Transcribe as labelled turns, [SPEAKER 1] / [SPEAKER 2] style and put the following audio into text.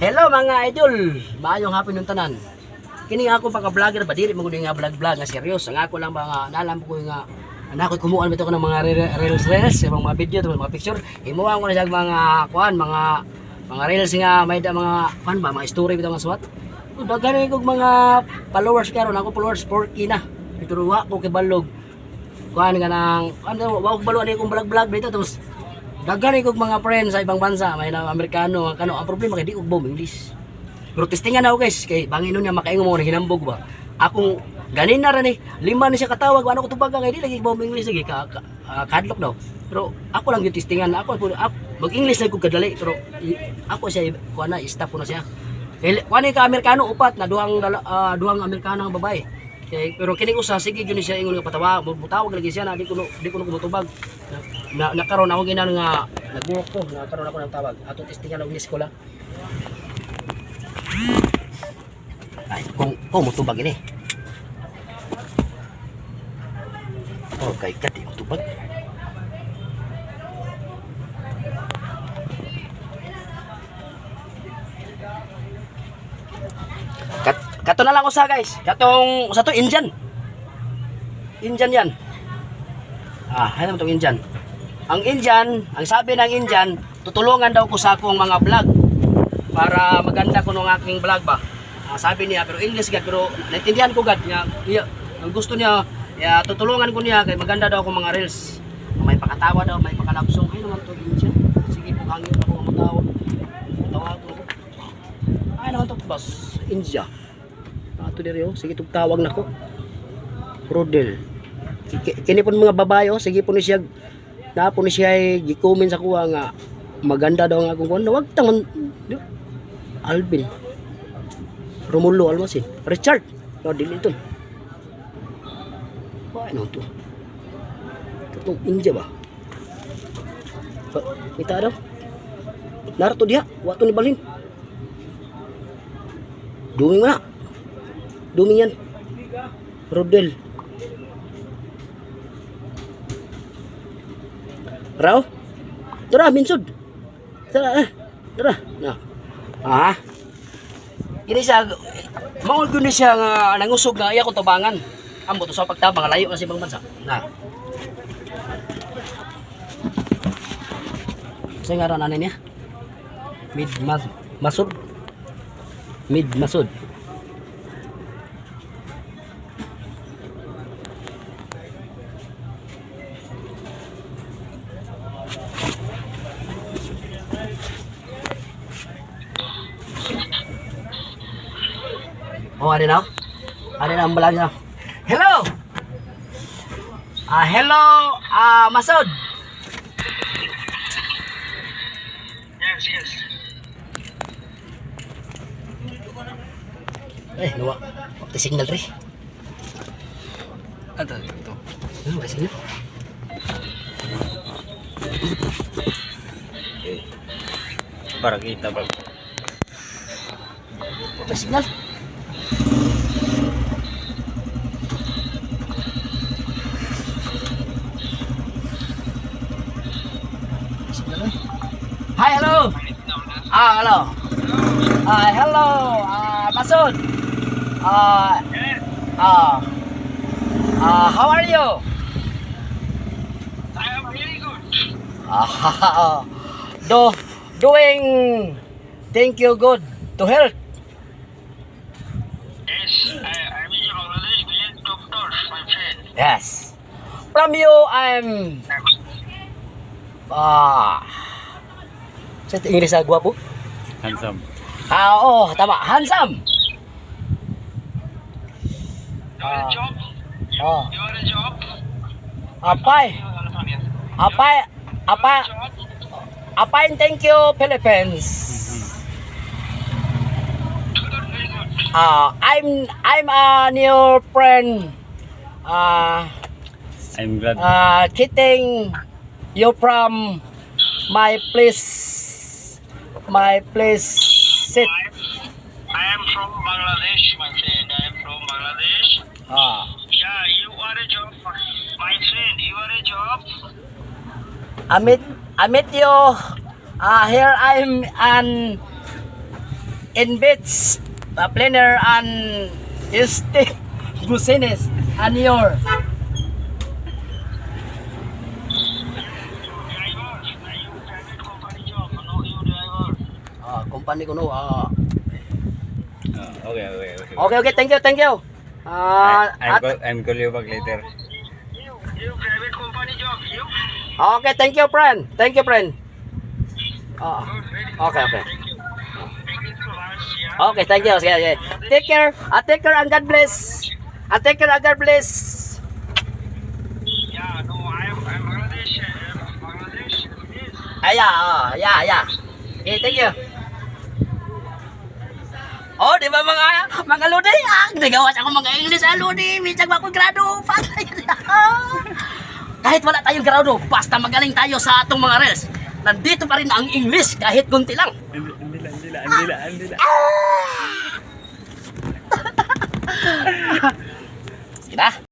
[SPEAKER 1] Hello mga idol, maayong hapon yung tanan. Kini nga ako pagka-vlogger ba diri mo nga vlog nga serious. Ang ako lang ba nga nalam ko nga anak ko kumuan bitaw ko ng mga reels, mga video, mga picture. Himuan ko na sa mga kuan, mga reels nga may da mga kuan ba, mga story bitaw nga suwat. Daghan ko mga followers karon, ako followers 4K na. Bituruwa ko kay balog. Kuan nga nang ano, wa ko balo ani kong vlog dito tapos daghan ko mga friends sa ibang bansa, may na Amerikano, kano ang problema kay di ko bom English. Pero testingan ako guys, kay Banginon niya makaingon mo na hinambog ba. Akong ganin na rin lima na siya katawag, ano ko tubaga kay di lagi bom English lagi kadlok daw. Pero ako lang yung testingan, ako mag-English lang ko kadali, pero ako siya kuan na stop ko na siya. Kay kuan ka Amerikano upat na duhang Amerikano ang babae. Okay, pero kini ko sa sige gyud siya ingon nga patawa, mutawag lagi siya na di ko kumutubag. Nakaroon ako ginan nga nag-work ko, nakaroon ako ng tawag. Ato testingan og eskwela. Ay, kung mutubag ini. Okay, kati mutubag. Kato na lang usa guys. Katong sa to Indian. Indian yan. Ano tong Indian? Ang Indian, ang sabi ng Indian, tutulungan daw ko sa akong mga vlog para maganda ko ng aking vlog ba. Sabi niya pero English gad pero naintindihan ko gad niya. Ang gusto niya, tutulungan ko niya kay maganda daw akong mga reels. May pakatawa daw, may pakalapsong. Ay naman to Indian. Sige po hangin ako ang matawag. Tawag ko. Ay naman to boss, India. Ato diri oh, sige tawag nako. Rodel. Kini pun mga babae oh, sige po ni siya. Napo ni siya gi-comment sa kuha nga maganda daw nga akong kuan. Wag tang Alvin. Romulo Almasin. Richard. No dili ito. Ano to? Katong India ba? Kita daw. Narto dia, wato ni balhin. Duming na. Duming yan. Rodel. Raw? Tara, minsud. Tara. Na. Ini siya, maul ko ni siya nga nangusog nga iya ko tabangan. Amo to sa pagtabang, layo na sa ibang bansa. Na. Sa ngaran na niya? Masud. Oh, ada na ang balag na. Hello. Hello, Masud. Yes. Nawa. Waktu signal ri. Ada itu. May signal.
[SPEAKER 2] Para kita bag.
[SPEAKER 1] Waktu signal. Hi, hello. Hello. Hello. Masud. How are you?
[SPEAKER 3] I am really good.
[SPEAKER 1] Doing thank you good to health.
[SPEAKER 3] Yes, I'm in Bangladesh, village doctor, my friend.
[SPEAKER 1] Yes. From you, I'm sa English gwapo?
[SPEAKER 2] Handsome.
[SPEAKER 1] Tama, handsome.
[SPEAKER 3] You are a job? You are a job?
[SPEAKER 1] Apay, thank you, Philippines.
[SPEAKER 3] Very good.
[SPEAKER 1] I'm a new friend.
[SPEAKER 2] I'm glad.
[SPEAKER 1] Kidding you from my place sit.
[SPEAKER 3] I am from Bangladesh, my friend. I am from Bangladesh. Yeah, you are a job. My friend, you are a job.
[SPEAKER 1] I met you. Here I'm an in bits, planner and stick business and your company ko no.
[SPEAKER 2] Okay.
[SPEAKER 1] Okay, thank you.
[SPEAKER 2] I'm call you back later.
[SPEAKER 3] You private company job, you?
[SPEAKER 1] Okay, thank you, friend. Okay.
[SPEAKER 3] Thank you so much. Yeah.
[SPEAKER 1] Okay, thank you. Yeah. Take care. Take care and God bless.
[SPEAKER 3] Yeah, no, I'm Bangladesh. Bangladesh is.
[SPEAKER 1] Yeah. Okay, thank you. Oh, di ba mga lodi? Nagawas ako mga English lodi. Minsan ako grado. Kahit wala tayong grado, basta magaling tayo sa atong mga reels. Nandito pa rin ang English kahit kunti lang.
[SPEAKER 2] Andila.
[SPEAKER 1] Sige na.